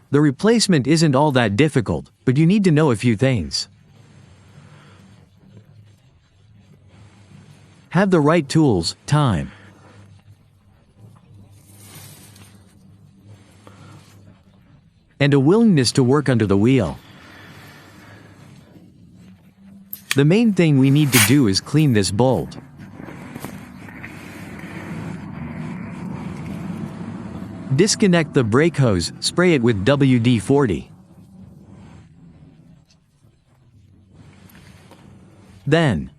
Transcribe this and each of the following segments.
The replacement isn't all that difficult, but you need to know a few things. Have the right tools, time, and a willingness to work under the wheel. The main thing we need to do is clean this bolt. Disconnect the brake hose, spray it with WD-40. Then,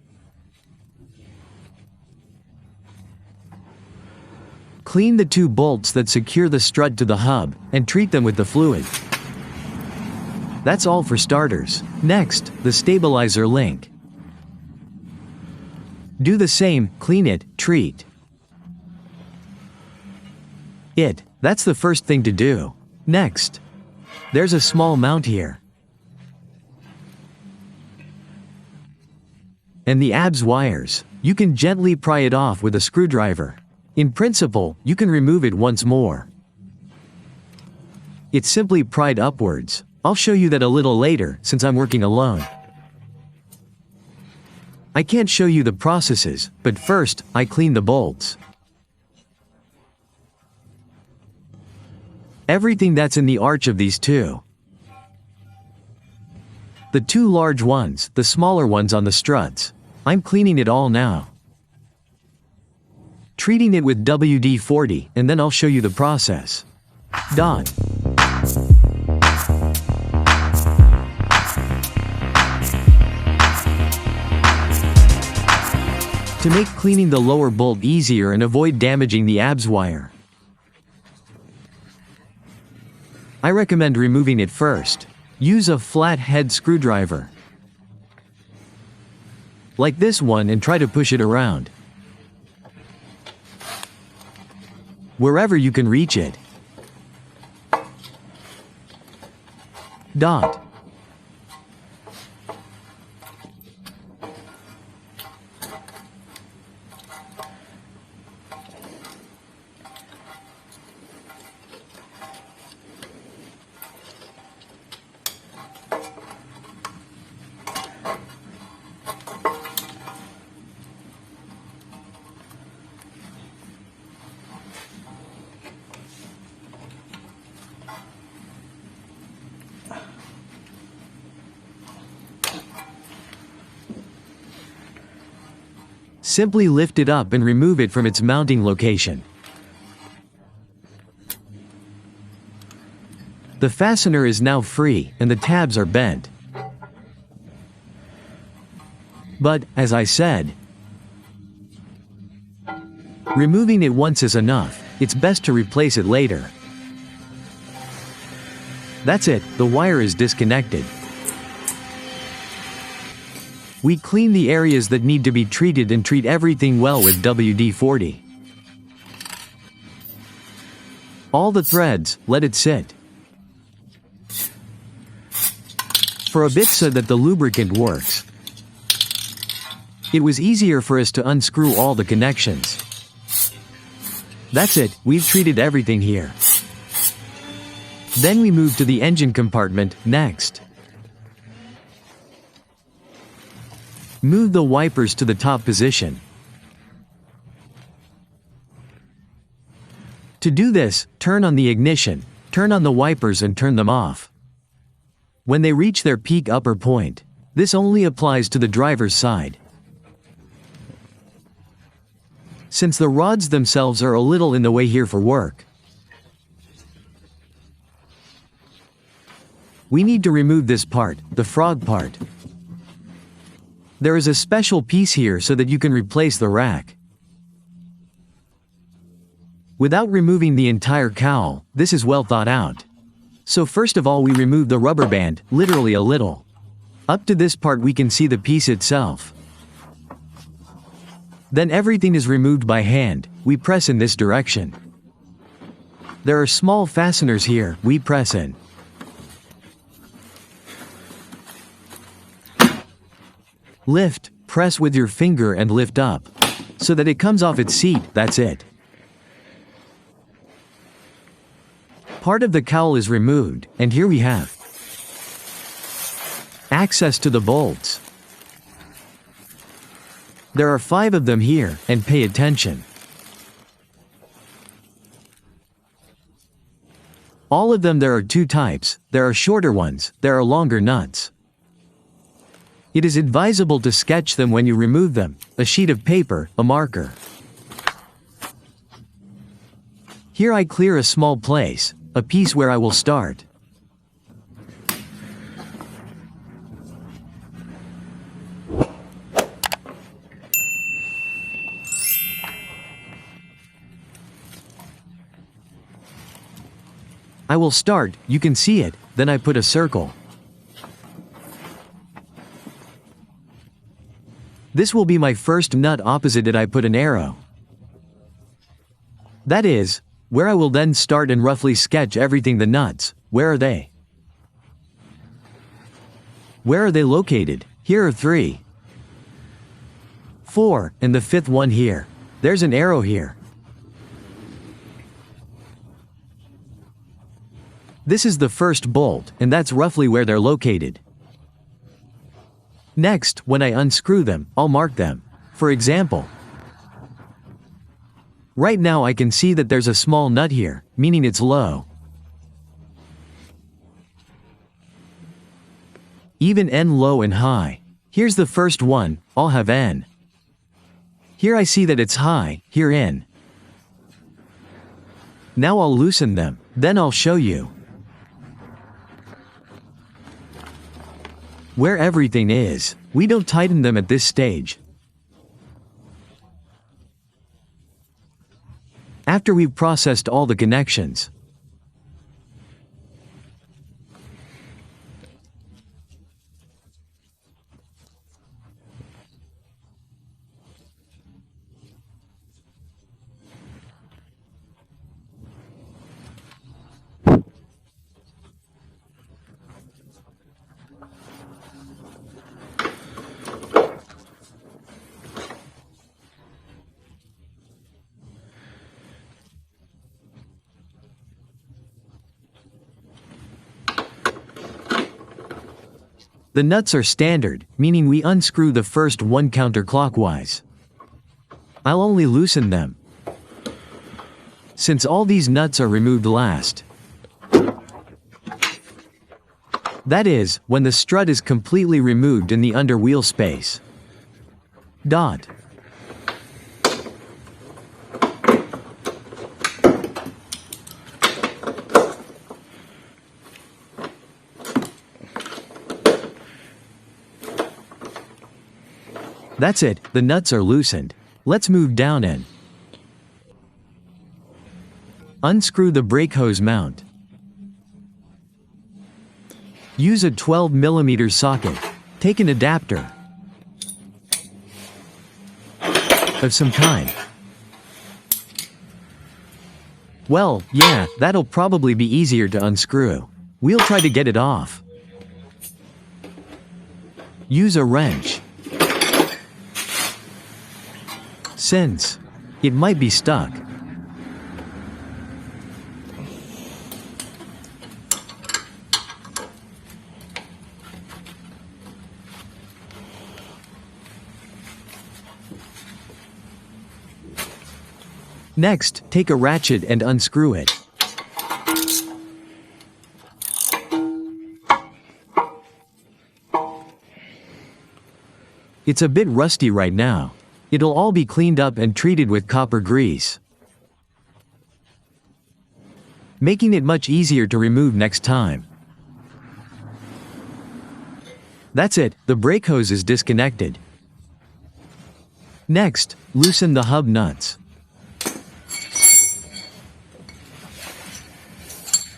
clean the two bolts that secure the strut to the hub, and treat them with the fluid. That's all for starters. Next, the stabilizer link. Do the same, clean it, treat it. That's the first thing to do. Next, there's a small mount here. And the ABS wires. You can gently pry it off with a screwdriver. In principle, you can remove it once more. It's simply pried upwards. I'll show you that a little later, since I'm working alone. I can't show you the processes, but first, I clean the bolts. Everything that's in the arch of these two. The two large ones, the smaller ones on the struts. I'm cleaning it all now. Treating it with WD-40, and then I'll show you the process. Dot. To make cleaning the lower bolt easier and avoid damaging the ABS wire, I recommend removing it first. Use a flat head screwdriver, like this one, and try to push it around wherever you can reach it. Dot. Simply lift it up and remove it from its mounting location. The fastener is now free, and the tabs are bent. But, as I said, removing it once is enough. It's best to replace it later. That's it, the wire is disconnected. We clean the areas that need to be treated and treat everything well with WD-40. All the threads, let it sit for a bit so that the lubricant works. It was easier for us to unscrew all the connections. That's it, we've treated everything here. Then we move to the engine compartment, next. Move the wipers to the top position. To do this, turn on the ignition, turn on the wipers and turn them off. When they reach their peak upper point, this only applies to the driver's side. Since the rods themselves are a little in the way here for work, we need to remove this part, the frog part. There is a special piece here so that you can replace the rack without removing the entire cowl. This is well thought out. So first of all, we remove the rubber band, literally a little. Up to this part we can see the piece itself. Then everything is removed by hand. We press in this direction. There are small fasteners here, we press in. Lift, press with your finger and lift up, so that it comes off its seat, that's it. Part of the cowl is removed, and here we have access to the bolts. There are 5 of them here, and pay attention. All of them there are 2 types, there are shorter ones, there are longer nuts. It is advisable to sketch them when you remove them, a sheet of paper, a marker. Here I clear a small place, a piece where I will start. I will start, you can see it, then I put a circle. This will be my first nut. Opposite it I put an arrow. That is, where I will then start and roughly sketch everything. The nuts, where are they? Where are they located? Here are 3. 4, and the 5th one here. There's an arrow here. This is the first bolt, and that's roughly where they're located. Next, when I unscrew them, I'll mark them. For example, right now I can see that there's a small nut here, meaning it's low. Even N low and high. Here's the first one, I'll have N. Here I see that it's high, here N. Now I'll loosen them, then I'll show you where everything is. We don't tighten them at this stage. After we've processed all the connections. The nuts are standard, meaning we unscrew the first one counterclockwise. I'll only loosen them, since all these nuts are removed last. That is, when the strut is completely removed in the under wheel space. Dot. That's it, the nuts are loosened. Let's move down and unscrew the brake hose mount. Use a 12mm socket. Take an adapter of some kind. Well, yeah, that'll probably be easier to unscrew. We'll try to get it off. Use a wrench, since it might be stuck. Next, take a ratchet and unscrew it. It's a bit rusty right now. It'll all be cleaned up and treated with copper grease, making it much easier to remove next time. That's it, the brake hose is disconnected. Next, loosen the hub nuts.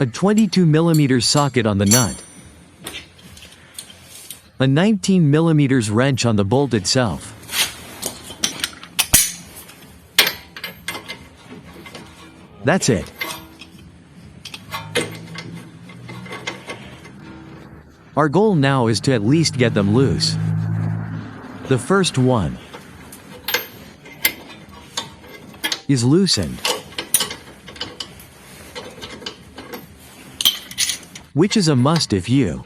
A 22mm socket on the nut. A 19mm wrench on the bolt itself. That's it. Our goal now is to at least get them loose. The first one is loosened. which is a must if you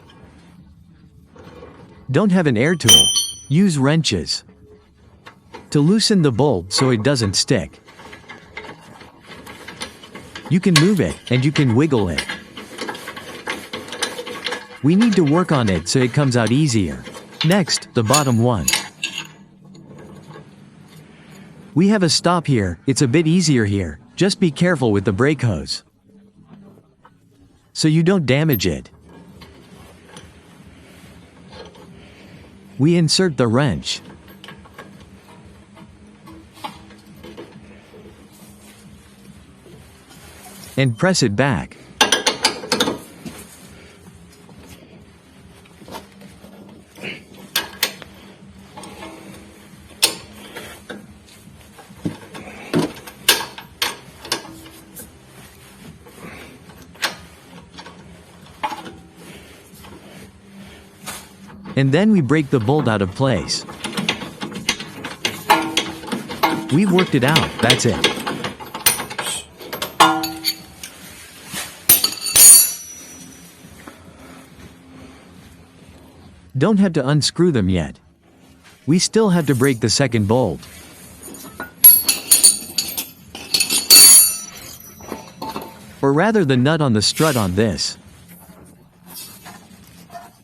don't have an air tool. Use wrenches to loosen the bolt so it doesn't stick. You can move it, and you can wiggle it. We need to work on it so it comes out easier. Next, the bottom one. We have a stop here, it's a bit easier here, just be careful with the brake hose so you don't damage it. We insert the wrench. And press it back. And then we break the bolt out of place. We've worked it out, that's it. Don't have to unscrew them yet. We still have to break the second bolt. Or rather the nut on the strut on this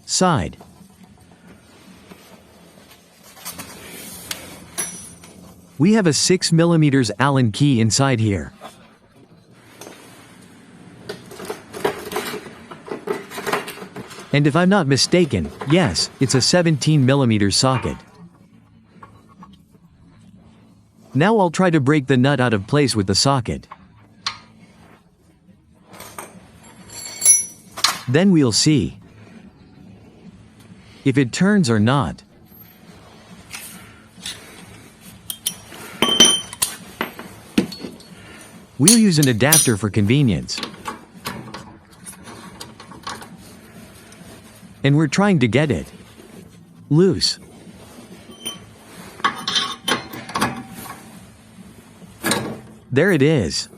side. We have a 6mm Allen key inside here. And if I'm not mistaken, yes, it's a 17mm socket. Now I'll try to break the nut out of place with the socket. Then we'll see if it turns or not. We'll use an adapter for convenience. And we're trying to get it loose. There it is.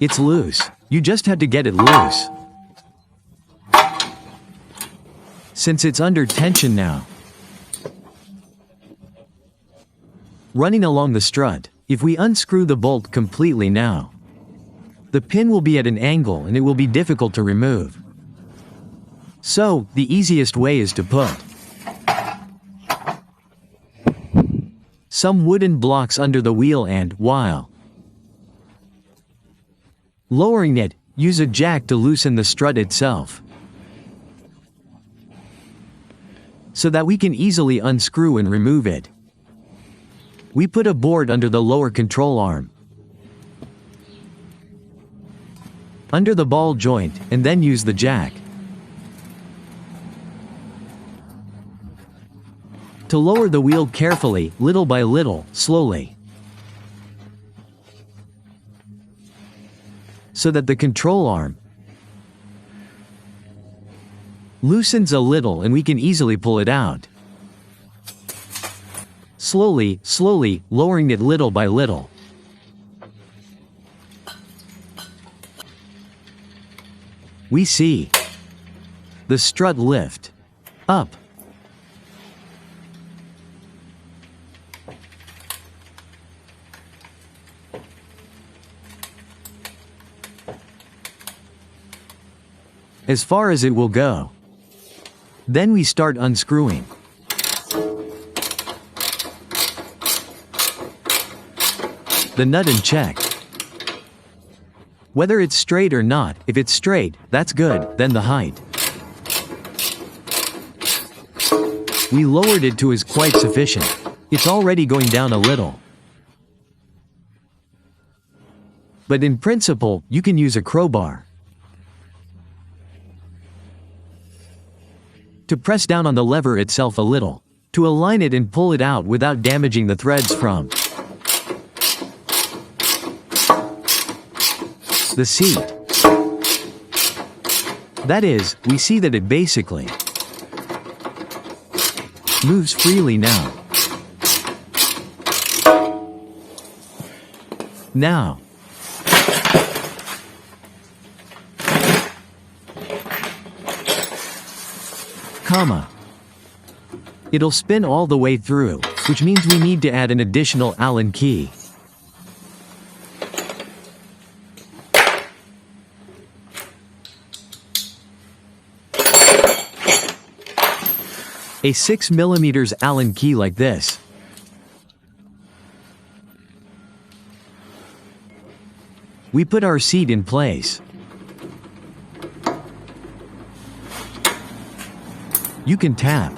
It's loose. You just had to get it loose. Since it's under tension now. Running along the strut, if we unscrew the bolt completely now, the pin will be at an angle and it will be difficult to remove. So, the easiest way is to put some wooden blocks under the wheel and, while lowering it, use a jack to loosen the strut itself, so that we can easily unscrew and remove it. We put a board under the lower control arm, under the ball joint, and then use the jack to lower the wheel carefully, little by little, slowly, so that the control arm loosens a little and we can easily pull it out. Slowly, slowly, lowering it little by little. We see the strut lift up. As far as it will go. Then we start unscrewing. The nut and check whether it's straight or not. If it's straight, that's good, then the height. We lowered it to is quite sufficient. It's already going down a little. But in principle, you can use a crowbar to press down on the lever itself a little, to align it and pull it out without damaging the threads from the seat. That is, we see that it basically moves freely now. Now, comma. It'll spin all the way through, which means we need to add an additional Allen key. A 6mm Allen key like this. We put our seat in place. You can tap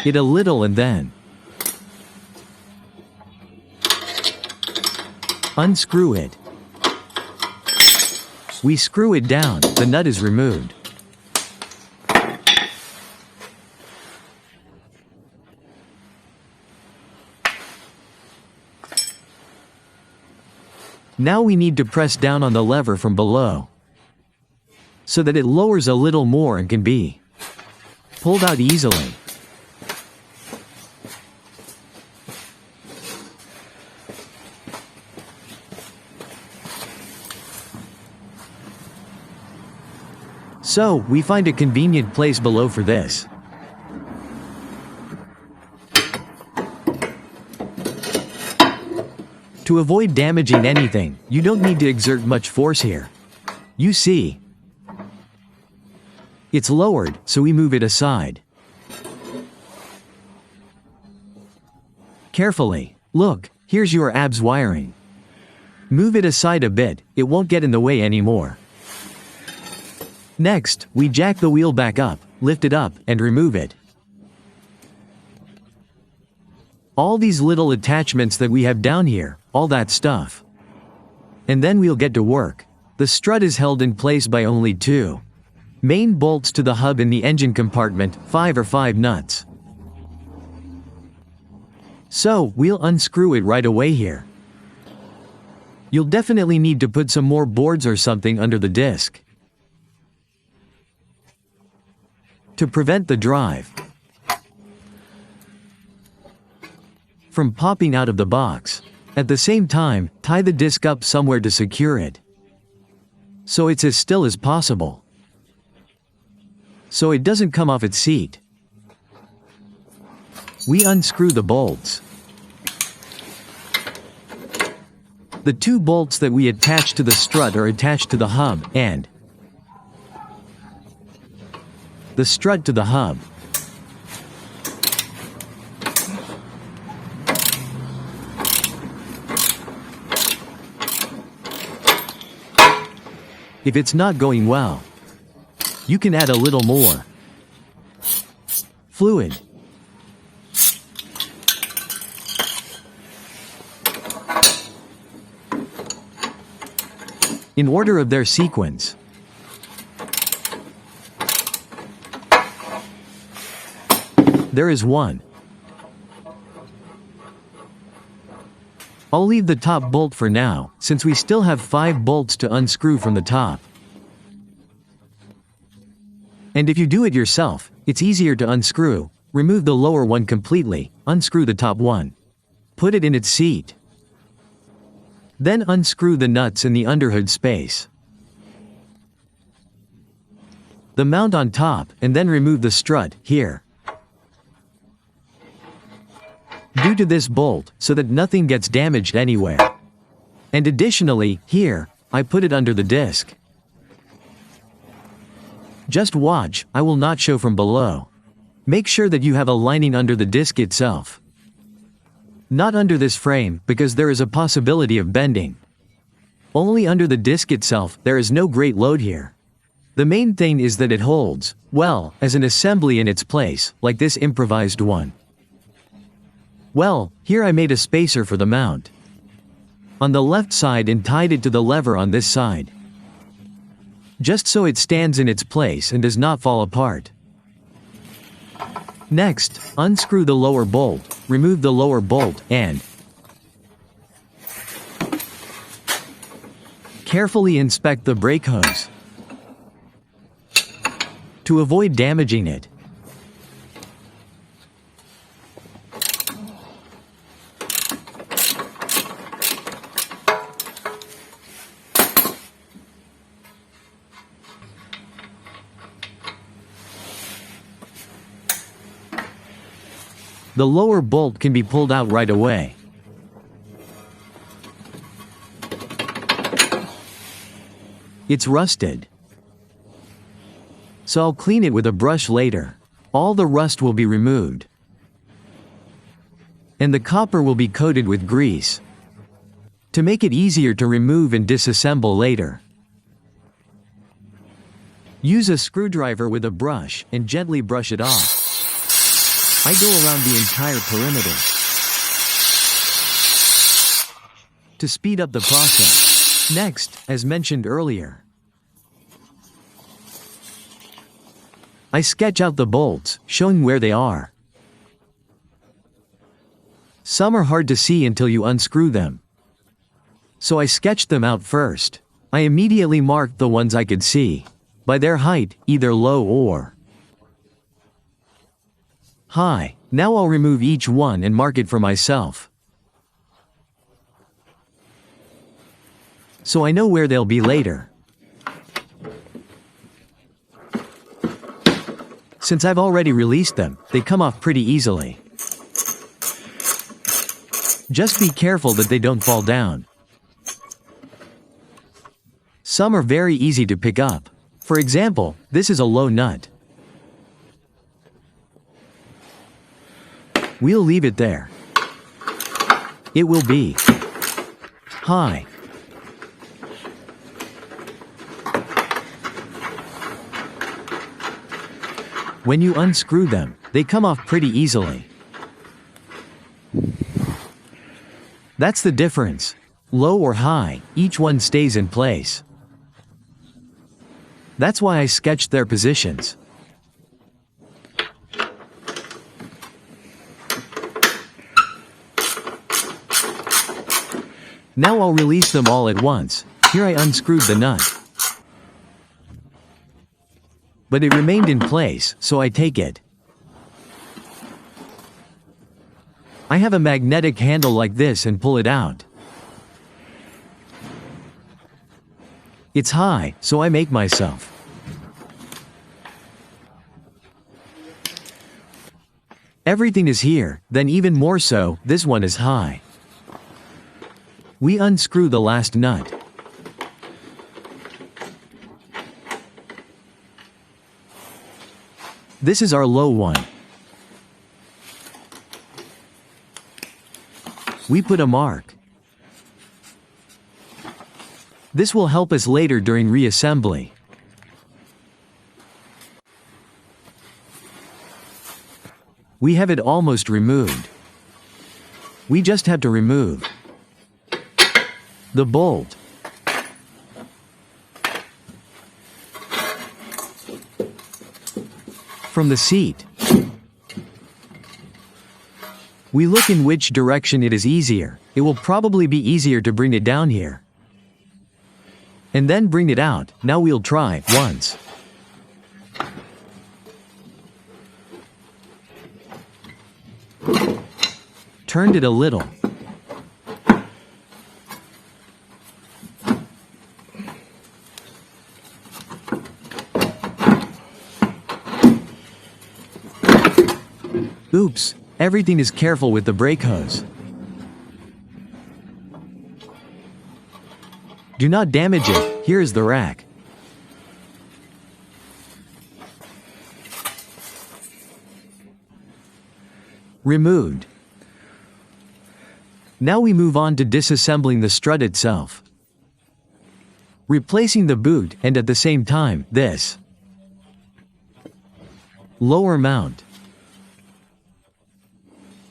it a little and then unscrew it. We screw it down, the nut is removed. Now we need to press down on the lever from below, so that it lowers a little more and can be pulled out easily. So, we find a convenient place below for this. To avoid damaging anything, you don't need to exert much force here. You see, it's lowered, so we move it aside. Carefully. Look, here's your ABS wiring. Move it aside a bit, it won't get in the way anymore. Next, we jack the wheel back up, lift it up, and remove it. All these little attachments that we have down here, all that stuff. And then we'll get to work. The strut is held in place by only two main bolts to the hub in the engine compartment, 5 or 5 nuts. So, we'll unscrew it right away here. You'll definitely need to put some more boards or something under the disc to prevent the drive from popping out of the box. At the same time, tie the disc up somewhere to secure it, so it's as still as possible, so it doesn't come off its seat. We unscrew the bolts. The 2 bolts that we attach to the strut are attached to the hub, and the strut to the hub. If it's not going well, you can add a little more fluid. In order of their sequence. There is one. I'll leave the top bolt for now, since we still have 5 bolts to unscrew from the top. And if you do it yourself, it's easier to unscrew. Remove the lower one completely, unscrew the top one. Put it in its seat. Then unscrew the nuts in the underhood space. The mount on top, and then remove the strut, here. Due to this bolt, so that nothing gets damaged anywhere. And additionally, here, I put it under the disc. Just watch, I will not show from below. Make sure that you have a lining under the disc itself. Not under this frame, because there is a possibility of bending. Only under the disc itself, there is no great load here. The main thing is that it holds, well, as an assembly in its place, like this improvised one. Well, here I made a spacer for the mount on the left side and tied it to the lever on this side, just so it stands in its place and does not fall apart. Next, unscrew the lower bolt, remove the lower bolt, and carefully inspect the brake hose to avoid damaging it. The lower bolt can be pulled out right away. It's rusted. So I'll clean it with a brush later. All the rust will be removed. And the copper will be coated with grease, to make it easier to remove and disassemble later. Use a screwdriver with a brush and gently brush it off. I go around the entire perimeter to speed up the process. Next, as mentioned earlier, I sketch out the bolts, showing where they are. Some are hard to see until you unscrew them, so I sketched them out first. I immediately marked the ones I could see by their height, either low or high. Now I'll remove each one and mark it for myself, so I know where they'll be later. Since I've already released them, they come off pretty easily. Just be careful that they don't fall down. Some are very easy to pick up. For example, this is a low nut. We'll leave it there. It will be high. When you unscrew them, they come off pretty easily. That's the difference. Low or high, each one stays in place. That's why I sketched their positions. Now I'll release them all at once. Here I unscrewed the nut, but it remained in place, so I take it. I have a magnetic handle like this and pull it out. It's high, so I make myself. Everything is here, then even more so, this one is high. We unscrew the last nut. This is our low one. We put a mark. This will help us later during reassembly. We have it almost removed. We just have to remove the bolt from the seat. We look in which direction it is easier. It will probably be easier to bring it down here, and then bring it out. Now we'll try once. Turned it a little. Oops, everything is careful with the brake hose. Do not damage it. Here is the rack. Removed. Now we move on to disassembling the strut itself, replacing the boot and at the same time, this lower mount.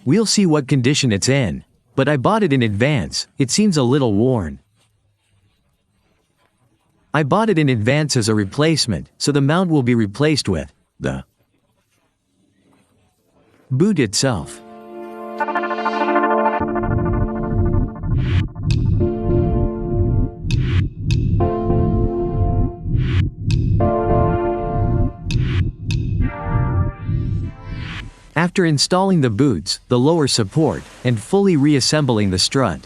We'll see what condition it's in, but I bought it in advance. It seems a little worn. I bought it in advance as a replacement, so the mount will be replaced with the boot itself. After installing the boots, the lower support, and fully reassembling the strut,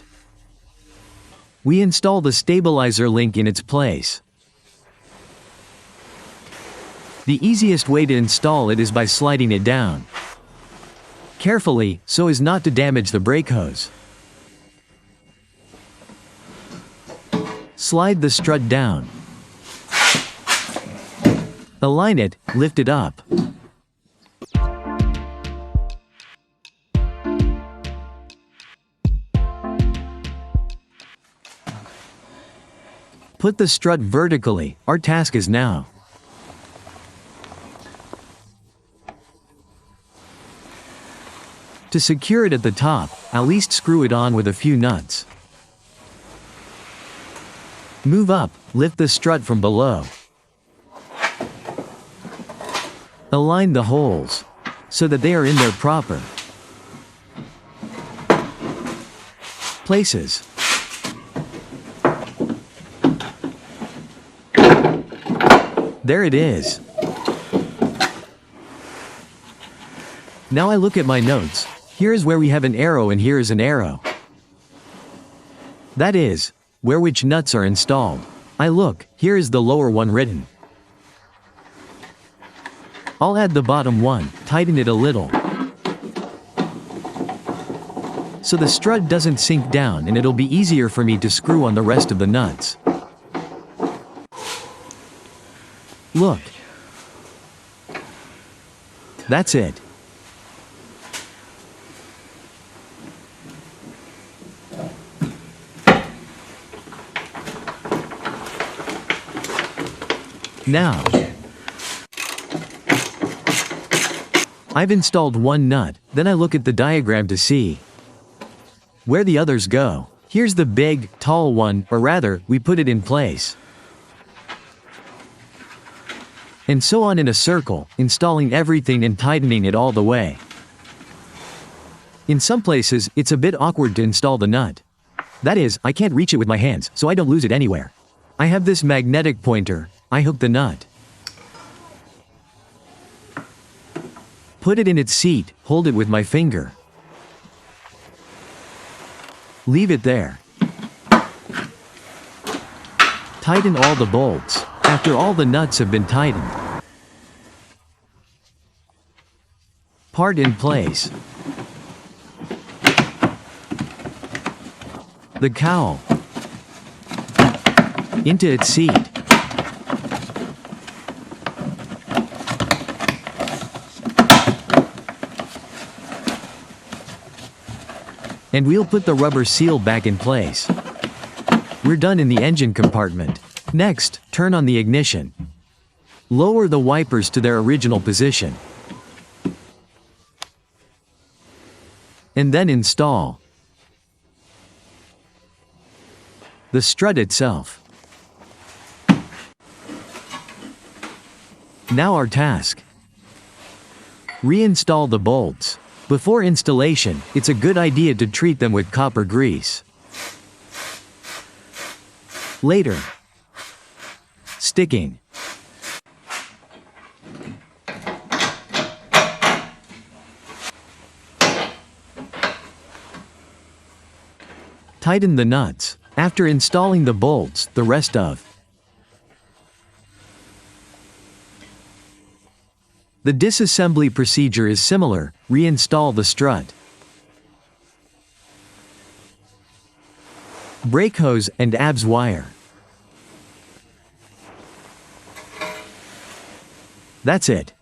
we install the stabilizer link in its place. The easiest way to install it is by sliding it down. carefully, so as not to damage the brake hose. Slide the strut down. Align it, lift it up. Put the strut vertically. Our task is now to secure it at the top. At least screw it on with a few nuts. Move up, lift the strut from below. Align the holes so that they are in their proper places. There it is. Now I look at my notes. Here is where we have an arrow and here is an arrow. That is where which nuts are installed. I look, here is the lower one written. I'll add the bottom one, tighten it a little, so the strut doesn't sink down and it'll be easier for me to screw on the rest of the nuts. Look. That's it. Now, I've installed one nut, then I look at the diagram to see where the others go. Here's the big, tall one, or rather, we put it in place. And so on in a circle, installing everything and tightening it all the way. In some places, it's a bit awkward to install the nut. That is, I can't reach it with my hands, so I don't lose it anywhere. I have this magnetic pointer. I hook the nut. Put it in its seat, hold it with my finger. Leave it there. Tighten all the bolts. After all the nuts have been tightened, part in place. The cowl into its seat. And we'll put the rubber seal back in place. We're done in the engine compartment. Next, turn on the ignition. Lower the wipers to their original position. And then install the strut itself. Now our task. Reinstall the bolts. Before installation, it's a good idea to treat them with copper grease. Later, sticking. Tighten the nuts. After installing the bolts, the rest of the disassembly procedure is similar. Reinstall the strut, brake hose and ABS wire. That's it.